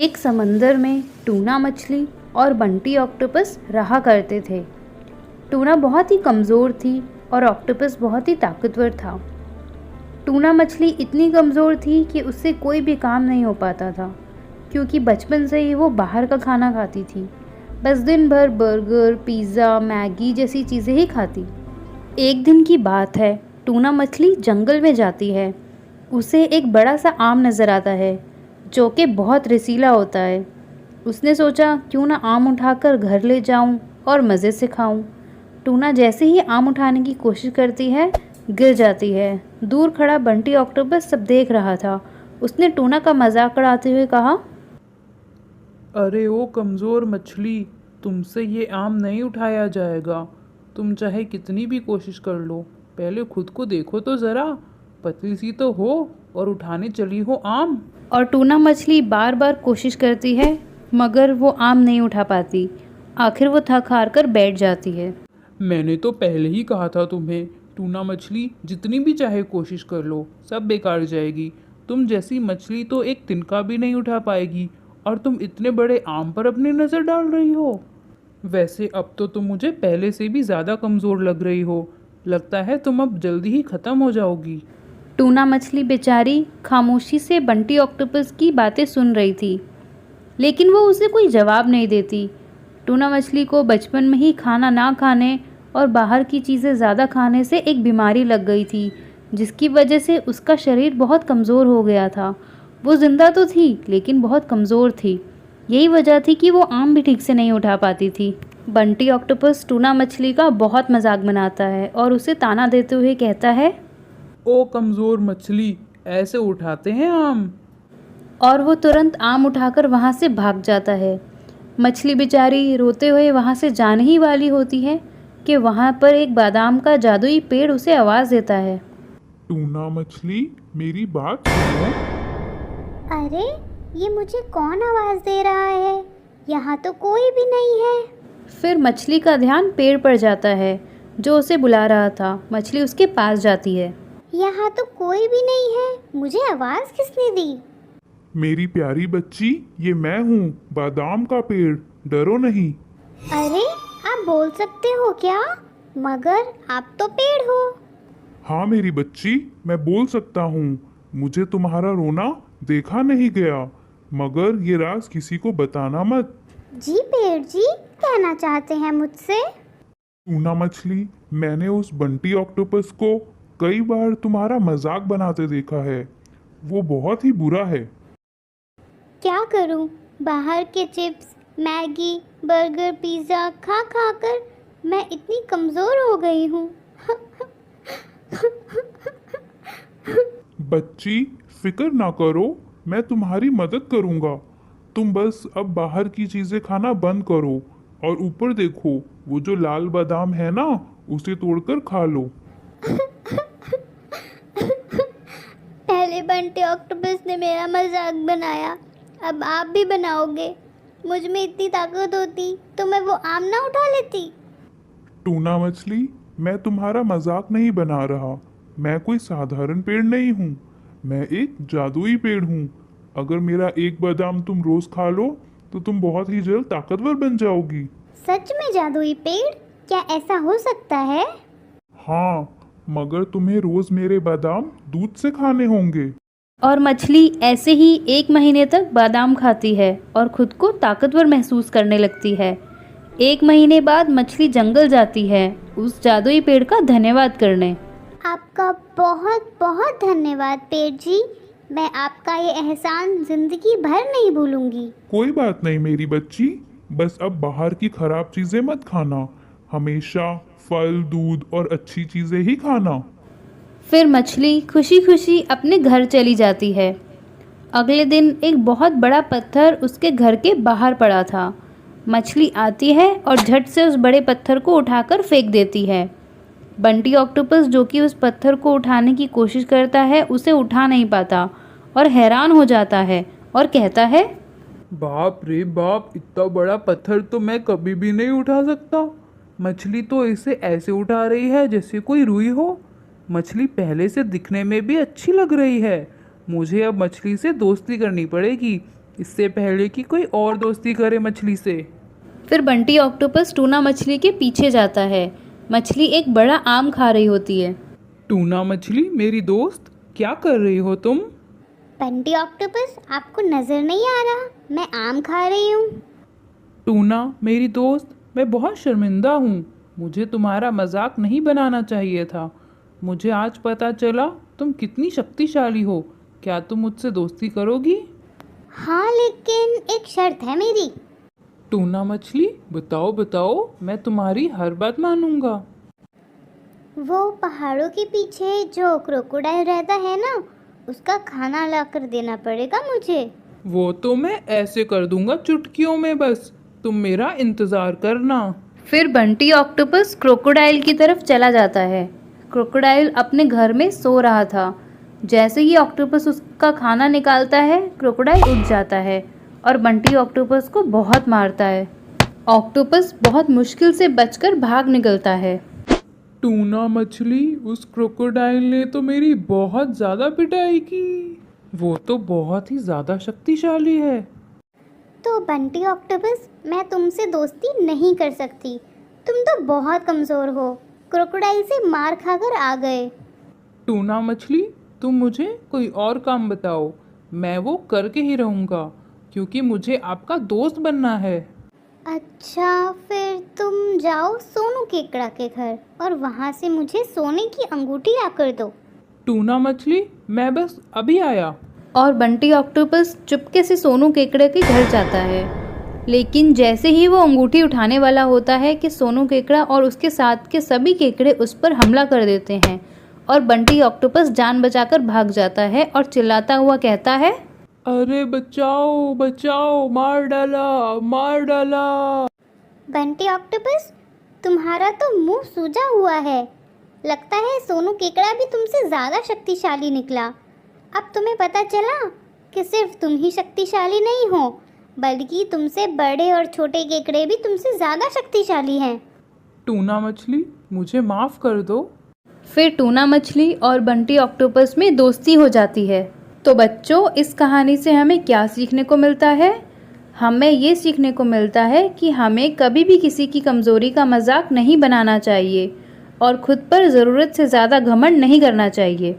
एक समंदर में टूना मछली और बंटी ऑक्टोपस रहा करते थे। टूना बहुत ही कमज़ोर थी और ऑक्टोपस बहुत ही ताकतवर था। टूना मछली इतनी कमज़ोर थी कि उससे कोई भी काम नहीं हो पाता था, क्योंकि बचपन से ही वो बाहर का खाना खाती थी। बस दिन भर बर्गर, पिज़्ज़ा, मैगी जैसी चीज़ें ही खाती। एक दिन की बात है, टूना मछली जंगल में जाती है। उसे एक बड़ा सा आम नज़र आता है जो कि बहुत रसीला होता है। उसने सोचा क्यों ना आम उठाकर घर ले जाऊं और मज़े से खाऊं। टूना जैसे ही आम उठाने की कोशिश करती है, गिर जाती है। दूर खड़ा बंटी ऑक्टोपस सब देख रहा था। उसने टूना का मजाक उड़ाते हुए कहा, अरे ओ कमज़ोर मछली, तुमसे ये आम नहीं उठाया जाएगा। तुम चाहे कितनी भी कोशिश कर लो, पहले खुद को देखो तो ज़रा, पतली सी तो हो और उठाने चली हो आम। और टूना मछली बार बार कोशिश करती है, मगर वो आम नहीं उठा पाती। आखिर वो थक हार कर बैठ जाती है। मैंने तो पहले ही कहा था तुम्हें, टूना मछली जितनी भी चाहे कोशिश कर लो, सब बेकार जाएगी। तुम जैसी मछली तो एक तिनका भी नहीं उठा पाएगी, और तुम इतने बड़े आम पर अपनी नज़र डाल रही हो। वैसे अब तो तुम मुझे पहले से भी ज़्यादा कमज़ोर लग रही हो। लगता है तुम अब जल्दी ही ख़त्म हो जाओगी। टूना मछली बेचारी खामोशी से बंटी ऑक्टोपस की बातें सुन रही थी, लेकिन वो उसे कोई जवाब नहीं देती। टूना मछली को बचपन में ही खाना ना खाने और बाहर की चीज़ें ज़्यादा खाने से एक बीमारी लग गई थी, जिसकी वजह से उसका शरीर बहुत कमज़ोर हो गया था। वो ज़िंदा तो थी, लेकिन बहुत कमज़ोर थी। यही वजह थी कि वो आम भी ठीक से नहीं उठा पाती थी। बंटी ऑक्टोपस टूना मछली का बहुत मजाक बनाता है और उसे ताना देते हुए कहता है, ओ कमज़ोर मछली, ऐसे उठाते हैं आम? और वो तुरंत आम उठाकर वहाँ से भाग जाता है। मछली बेचारी रोते हुए वहाँ से जाने ही वाली होती है कि वहाँ पर एक बादाम का जादुई पेड़ उसे आवाज़ देता है। टूना मछली, मेरी बात सुनो। अरे, ये मुझे कौन आवाज़ दे रहा है? यहाँ तो कोई भी नहीं है। फिर मछली का ध्यान पेड़ पर जाता है जो उसे बुला रहा था। मछली उसके पास जाती है। यहाँ तो कोई भी नहीं है। मुझे आवाज़ किसने दी? मेरी प्यारी बच्ची, ये मैं हूँ, बादाम का पेड़। डरो नहीं। अरे, आप बोल सकते हो क्या? मगर आप तो पेड़ हो। हाँ मेरी बच्ची, मैं बोल सकता हूँ। मुझे तुम्हारा रोना देखा नहीं गया, मगर ये राज किसी को बताना मत। जी पेड़ जी, कहना चाहते हैं मुझसे? टूना मछली, मैंने उस बंटी ऑक्टोपस को कई बार तुम्हारा मजाक बनाते देखा है। वो बहुत ही बुरा है। क्या करूं? बाहर के चिप्स, मैगी, बर्गर, पिज़्ज़ा खा खा कर मैं इतनी कमज़ोर हो गई हूँ। बच्ची, फिक्र ना करो, मैं तुम्हारी मदद करूँगा। तुम बस अब बाहर की चीज़ें खाना बंद करो और ऊपर देखो, वो जो लाल बादाम है ना, उसे तोड़कर खा लो। पहले बंटी ऑक्टोपस ने मेरा मजाक बनाया, अब आप भी बनाओगे? मुझ में इतनी ताकत होती तो मैं वो आम ना उठा लेती। टूना मछली, मैं तुम्हारा मजाक नहीं बना रहा। मैं कोई साधारण पेड़ नहीं हूँ, मैं एक जादुई पेड़ हूँ। अगर मेरा एक बादाम तुम रोज खा लो तो तुम बहुत ही जल्द ताकतवर बन जाओगी। सच में जादुई पेड़? क्या ऐसा हो सकता है? हाँ, मगर तुम्हें रोज मेरे बादाम दूध से खाने होंगे। और मछली ऐसे ही 1 महीने तक बादाम खाती है और खुद को ताकतवर महसूस करने लगती है। 1 महीने बाद मछली जंगल जाती है उस जादुई पेड़ का धन्यवाद करने। आपका बहुत बहुत धन्यवाद पेड़ जी। मैं आपका ये एहसान जिंदगी भर नहीं भूलूंगी। कोई बात नहीं मेरी बच्ची, बस अब बाहर की खराब चीजें मत खाना। हमेशा फल, दूध और अच्छी चीजें ही खाना। फिर मछली खुशी खुशी अपने घर चली जाती है। अगले दिन एक बहुत बड़ा पत्थर उसके घर के बाहर पड़ा था। मछली आती है और झट से उस बड़े पत्थर को उठाकर फेंक देती है। बंटी ऑक्टोपस जो कि उस पत्थर को उठाने की कोशिश करता है, उसे उठा नहीं पाता और हैरान हो जाता है और कहता है, बाप रे बाप, इतना बड़ा पत्थर तो मैं कभी भी नहीं उठा सकता। मछली तो इसे ऐसे उठा रही है जैसे कोई रुई हो। मछली पहले से दिखने में भी अच्छी लग रही है। मुझे अब मछली से दोस्ती करनी पड़ेगी। इससे पहले कि कोई और दोस्ती करे मछली से। फिर बंटी ऑक्टोपस टूना मछली के पीछे जाता है। मछली एक बड़ा आम खा रही होती है। टूना मछली मेरी दोस्त, क्या कर रही हो तुम? बंटी ऑक्टोपस, आपको नजर नहीं आ रहा मैं आम खा रही हूँ? टूना मेरी दोस्त, मैं बहुत शर्मिंदा हूँ। मुझे तुम्हारा मजाक नहीं बनाना चाहिए था। मुझे आज पता चला तुम कितनी शक्तिशाली हो। क्या तुम मुझसे दोस्ती करोगी? हाँ, लेकिन एक शर्त है मेरी। टूना मछली बताओ बताओ, मैं तुम्हारी हर बात मानूंगा। वो पहाड़ों के पीछे जो क्रोकोडाइल रहता है ना, उसका खाना ला कर देना पड़ेगा मुझे। वो तो मैं ऐसे कर दूंगा चुटकियों में, बस तुम मेरा इंतज़ार करना। फिर बंटी ऑक्टोपस क्रोकोडाइल की तरफ चला जाता है। क्रोकोडाइल अपने घर में सो रहा था। जैसे ही ऑक्टोपस उसका खाना निकालता है, क्रोकोडाइल उठ जाता है और बंटी ऑक्टोपस को बहुत मारता है। ऑक्टोपस बहुत मुश्किल से बचकर भाग निकलता है। टूना मछली, उस क्रोकोडाइल ने तो मेरी बहुत ज़्यादा पिटाई की। वो तो बहुत ही ज़्यादा शक्तिशाली है। तो बंटी ऑक्टोपस, मैं तुमसे दोस्ती नहीं कर सकती। तुम तो बहुत कमज़ोर हो, क्रोकोडाइल से मार खाकर आ गए। टूना मछली, तुम मुझे कोई और काम बताओ, मैं वो करके ही रहूँगा, क्योंकि मुझे आपका दोस्त बनना है। अच्छा, फिर तुम जाओ सोनू केकड़ा के घर और वहाँ से मुझे सोने की अंगूठी लाकर दो। टूना मछली, मैं बस अभी आया। और बंटी ऑक्टोपस चुपके से सोनू केकड़े के घर जाता है। लेकिन जैसे ही वो अंगूठी उठाने वाला होता है कि सोनू केकड़ा और उसके साथ के सभी केकड़े उस पर हमला कर देते हैं और बंटी ऑक्टोपस जान बचाकर भाग जाता है और चिल्लाता हुआ कहता है, अरे बचाओ बचाओ, मार डाला मार डाला। बंटी ऑक्टोपस, तुम्हारा तो मुंह सूजा हुआ है। लगता है सोनू केकड़ा भी तुमसे ज़्यादा शक्तिशाली निकला। अब तुम्हें पता चला कि सिर्फ तुम ही शक्तिशाली नहीं हो, बल्कि तुमसे बड़े और छोटे केकड़े भी तुमसे ज़्यादा शक्तिशाली हैं। टूना मछली, मुझे माफ़ कर दो। फिर टूना मछली और बंटी ऑक्टोपस में दोस्ती हो जाती है। तो बच्चों, इस कहानी से हमें क्या सीखने को मिलता है? हमें ये सीखने को मिलता है कि हमें कभी भी किसी की कमज़ोरी का मजाक नहीं बनाना चाहिए और खुद पर ज़रूरत से ज़्यादा घमंड नहीं करना चाहिए।